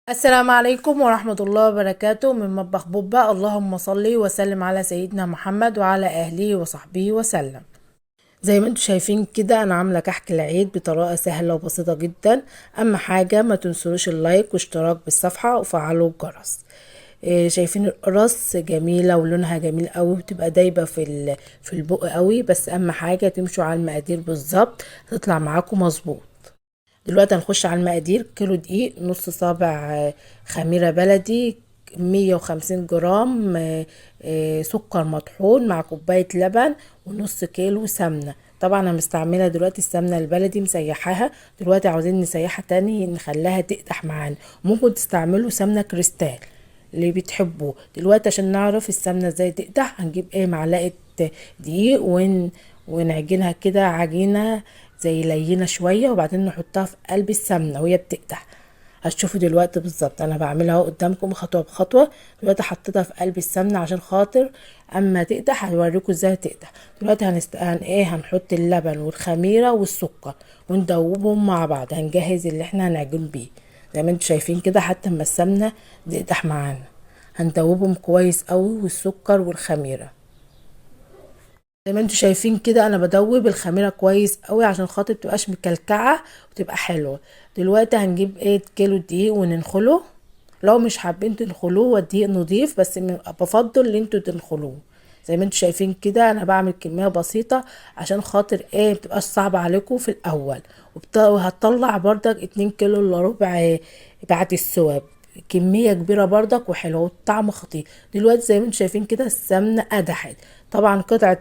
السلام عليكم ورحمة الله وبركاته من مطبخ بوبا. اللهم صل وسلم على سيدنا محمد وعلى أهله وصحبه وسلم. زي ما انتم شايفين كده انا عاملة كحك العيد بطريقة سهلة وبسيطة جدا. اما حاجة ما تنسوش اللايك واشتراك بالصفحة وفعلوا الجرس. شايفين القرص جميلة ولونها جميل قوي، بتبقى دايبة في البق قوي، بس اهم حاجة تمشوا على المقادير بالظبط تطلع معاكم مظبوط. دلوقتي هنخش على المقادير. كيلو دقيق، نص صابع خميرة بلدي، 150 جرام سكر مطحون مع كوباية لبن، ونص كيلو سمنة. طبعا انا مستعملة دلوقتي السمنة البلدي مسيحاها. دلوقتي عاوزين نسيحها تاني نخليها تقدح معانا. ممكن تستعملوا سمنة كريستال اللي بتحبوه. دلوقتي عشان نعرف السمنة ازاي تقدح هنجيب معلقة دقيق ونعجنها كده عجينة زي لينة شوية، وبعدين نحطها في قلب السمنة وهي بتقدح. هتشوفوا دلوقتي بالظبط انا بعملها اهو قدامكم خطوة بخطوة. دلوقتي حطيتها في قلب السمنة عشان خاطر اما تقدح هوريكم ازاي تقدح. دلوقتي هنحط اللبن والخميرة والسكر وندوبهم مع بعض. هنجهز اللي احنا هنعجن بيه زي ما انتم شايفين كده حتى اما السمنة تقدح معانا. هندوبهم كويس قوي والسكر والخميرة زي ما انتوا شايفين كده. انا بدوب الخميره كويس قوي عشان خاطر متبقاش مكلكعه وتبقى حلوه. دلوقتي هنجيب كيلو دقيق وننخله. لو مش حابين تنخلوه والدقيق نضيف، بس بفضل ان انتوا تنخلوه. زي ما انتوا شايفين كده انا بعمل كميه بسيطه عشان خاطر متبقاش صعبه عليكم في الاول. وهتطلع بردك 2 كيلو الا ربع بعد السواب. كمية كبيرة بردك وحلوة والطعم خطير. دلوقتي زي ما انتم شايفين كده السمنة قدحت. طبعا قطعة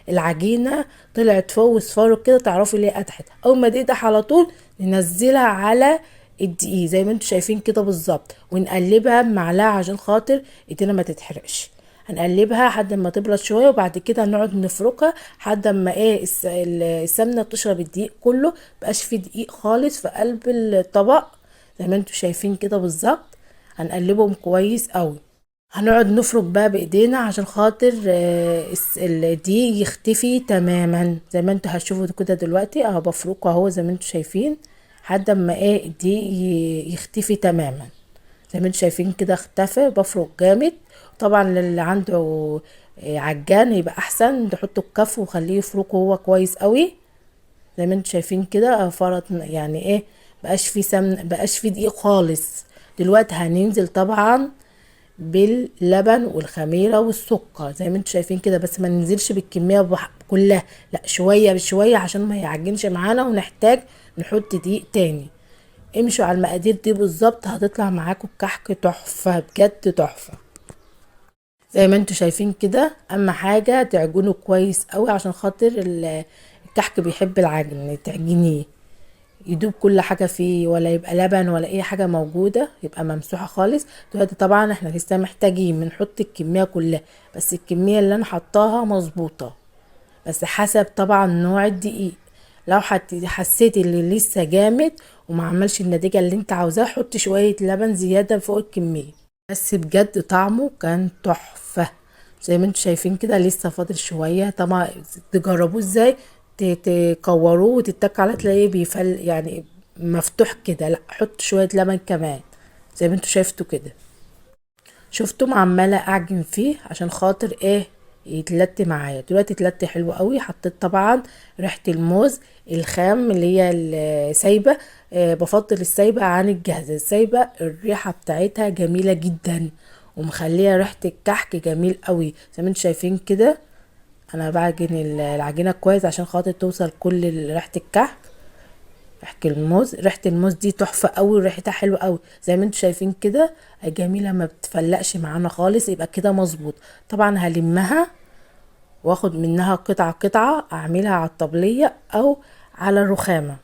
العجينة طلعت فوق وصفار كده، تعرفوا ليه قدحت. اول ما تقدح على طول ننزلها على الدقيق زي ما انتم شايفين كده بالظبط، ونقلبها بمعلقة عشان خاطر ايدينا ما تتحرقش. هنقلبها لحد ما تبرد شويه، وبعد كده نقعد نفركها لحد ما السمنه تشرب الدقيق كله، مبقاش فيه دقيق خالص في قلب الطبق زي ما انتم شايفين كده بالظبط. هنقلبهم كويس قوي. هنقعد نفرك بقى بايدينا عشان خاطر الدقيق يختفي تماما. زي ما انتوا هتشوفوا كده دلوقتي اهو بفركه اهو زي ما انتوا شايفين لحد ما الدقيق يختفي تماما. زي ما انتوا شايفين كده اختفى. بفرك جامد. طبعا اللي عنده عجان يبقى احسن تحطه الكف وخليه يفركه هو كويس قوي. زي ما انتوا شايفين كده فرط يعني بقاش فيه سمن، بقاش فيه دقيق خالص. دلوقتي هننزل طبعا باللبن والخميره والسكر زي ما انتوا شايفين كده، بس ما ننزلش بالكميه كلها، لا شويه بشويه عشان ما يعجنش معانا ونحتاج نحط دقيق تاني. امشوا على المقادير دي بالظبط هتطلع معاكم كحك تحفه بجد تحفه. زي ما انتوا شايفين كده اما حاجه تعجنوا كويس قوي عشان خاطر الكحك بيحب العجن تعجنيه يدوب كل حاجة فيه، ولا يبقى لبن ولا اي حاجة موجودة، يبقى ممسوحة خالص. دلوقتي طبعا احنا لسه محتاجين بنحط الكمية كلها، بس الكمية اللي انا حطاها مظبوطة، بس حسب طبعا نوع الدقيق. لو حسيت اللي لسه جامد وما عملش النتيجة اللي انت عاوزاه حط شوية لبن زيادة فوق الكمية. بس بجد طعمه كان تحفة. زي ما انتوا شايفين كده لسه فاضل شوية. طبعا تجربوه ازاي تكوروه وتتك على تلاقيه بيفل يعني مفتوح كده. لا حط شوية لبن كمان زي ما انتوا شايفتوا كده. شفتم عمالة اعجن فيه عشان خاطر يتلت معايا. دلوقتي اتلت حلو قوي. حطيت طبعا ريحة الموز الخام اللي هي السايبة. بفضل السايبة عن الجاهزة. السايبة الريحة بتاعتها جميلة جدا ومخلية ريحة الكحك جميل قوي زي ما انتوا شايفين كده. انا بعجن العجينة كويس عشان خاطر توصل كل ريحة الكحك. ريحة الموز دي تحفة قوي وريحتها حلوة قوي زي ما انتوا شايفين كده. جميلة ما بتفلقش معانا خالص. يبقى كده مظبوط. طبعا هلمها واخد منها قطعة قطعة اعملها على الطبلية او على الرخامة.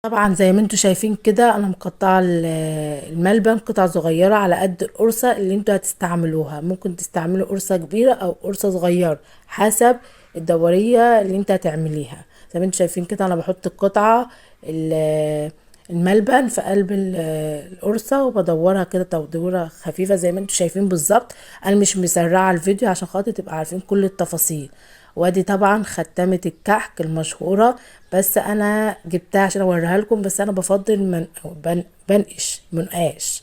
طبعا زي ما انتوا شايفين كده انا مقطعه الملبن قطع صغيره على قد القرصه اللي انتوا هتستعملوها. ممكن تستعملوا قرصه كبيره او قرصه صغيره حسب الدوريه اللي انت هتعمليها. زي ما انتوا شايفين كده انا بحط القطعه الملبن في قلب القرصه وبدورها كده تدويره خفيفه زي ما انتوا شايفين بالظبط. انا مش مسرعه الفيديو عشان خاطر تبقى عارفين كل التفاصيل. وادي طبعا ختامة الكحك المشهورة، بس انا جبتها عشان اوريها لكم، بس انا بفضل بنقش منقاش.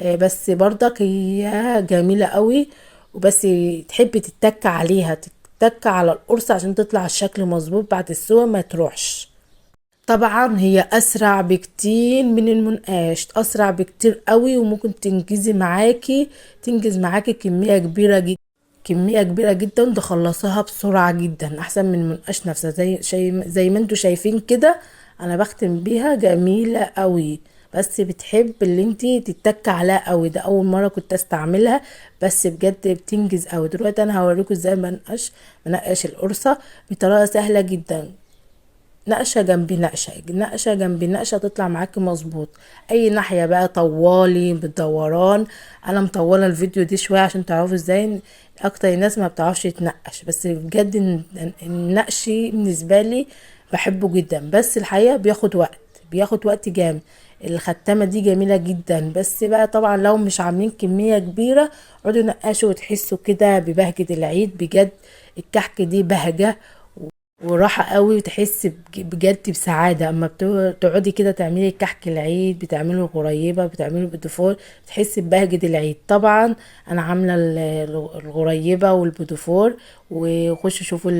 بس برضك هي جميلة قوي، وبس تحبي تتك عليها، تتك على القرص عشان تطلع الشكل مظبوط بعد السوا ما تروحش. طبعا هي اسرع بكتير من المنقاش، اسرع بكتير قوي، وممكن تنجز معاكي كمية كبيرة جدا، تخلصيها بسرعة جدا احسن من المنقاش نفسها. زي ما انتوا شايفين كده، انا بختم بيها جميلة قوي. بس بتحب اللي انتي تتك عليها قوي، ده اول مرة كنت استعملها، بس بجد بتنجز قوي. دلوقتي انا هوريكم ازاي منقش القرصة بطريقة سهلة جدا. نقشة جنب نقشة، نقشة جنب نقشة، تطلع معاكي مظبوط. اي ناحية بقى طوالي بالدوران. انا مطولة الفيديو دي شوية عشان تعرفوا ازاي. اكتر الناس ما بتعرفش تنقش، بس بجد النقش بالنسبة لي بحبه جدا، بس الحقيقة بياخد وقت جامد. الختامة دي جميلة جدا، بس بقى طبعا لو مش عاملين كمية كبيرة اقعدوا نقشوا وتحسوا كده ببهجة العيد. بجد الكحك دي بهجة وراحة قوي، وتحس بجد بسعادة اما تقعدي كده تعملي كحك العيد، بتعمله غريبة، بتعمله بالدفور، تحس ببهجة العيد. طبعا انا عاملة الغريبة والبدفور، وخشوا شوفوا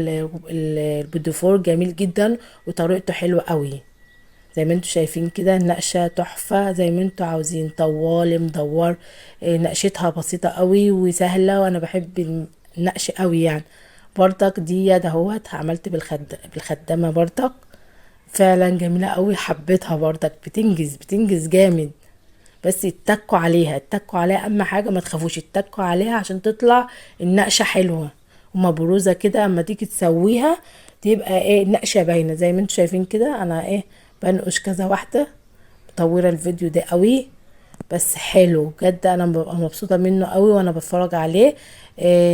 البدفور جميل جدا وطريقته حلوة قوي. زي ما انتوا شايفين كده النقشة تحفة، زي ما انتوا عاوزين طوال مدور. نقشتها بسيطة قوي وسهلة، وانا بحب النقش قوي يعني. برضك دي دهوت عملت بالخدامة برضك، فعلا جميلة قوي، حبيتها برضك. بتنجز جامد، بس اتكوا عليها اهم حاجة، ما تخافوش اتكوا عليها عشان تطلع النقشة حلوة ومبروزة كده. اما تيجي تسويها تبقى النقشة باينة. زي ما انتوا شايفين كده انا بنقش كذا واحدة. مطورة الفيديو ده قوي، بس حلو بجد، انا ببقى مبسوطة منه قوي وانا بتفرج عليه.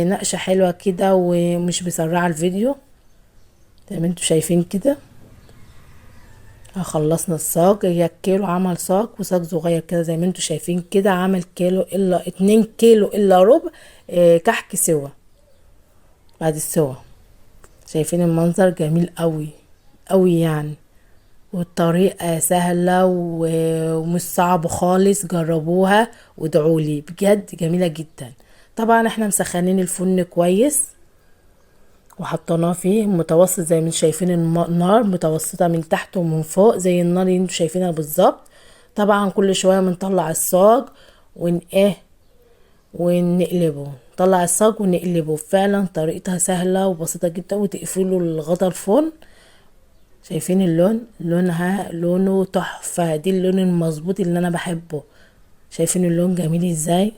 نقشة حلوة كده ومش بسرعة الفيديو. زي ما انتوا شايفين كده خلصنا الصاج. هي الكيلو عمل صاج، وصاج صغير كده زي ما انتوا شايفين كده عمل كيلو الا 2 كيلو الا ربع. كحك سوا بعد السوا. شايفين المنظر جميل قوي قوي يعني، والطريقة سهلة ومش صعب خالص. جربوها وادعولي، بجد جميلة جدا. طبعا احنا مسخنين الفرن كويس وحطيناه فيه متوسط، زي ما انتوا شايفين النار متوسطة من تحت ومن فوق زي النار اللي انتوا شايفينها بالظبط. طبعا كل شوية بنطلع الصاج ون ونقلبه، نطلع الصاج ونقلبه. فعلا طريقتها سهلة وبسيطة جدا، وتقفلوا الغطا الفرن. شايفين اللون، لونه تحفة، دي اللون المظبوط اللي انا بحبه. شايفين اللون جميل ازاي؟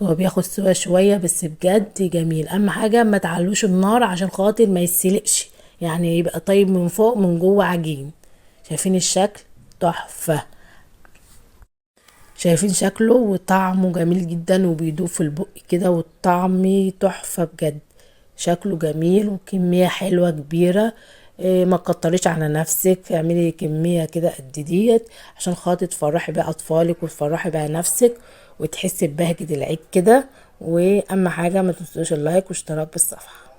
هو بياخد سوا شوية بس بجد جميل. اهم حاجة ما تعلوش النار عشان خاطر ما يسلقش، يعني يبقى طيب من فوق من جوه عجين. شايفين الشكل تحفة؟ شايفين شكله وطعمه جميل جدا، وبيدوب في البق كده، والطعم تحفة بجد. شكله جميل وكمية حلوة كبيرة. ما تكتريش على نفسك، اعملي كمية كده قد ديت عشان خاطر تفرحي بقى اطفالك وتفرحي بقى نفسك، وتحسي ببهجة العيد كده. واهم حاجة ما تنسوش اللايك واشتراك بالصفحة.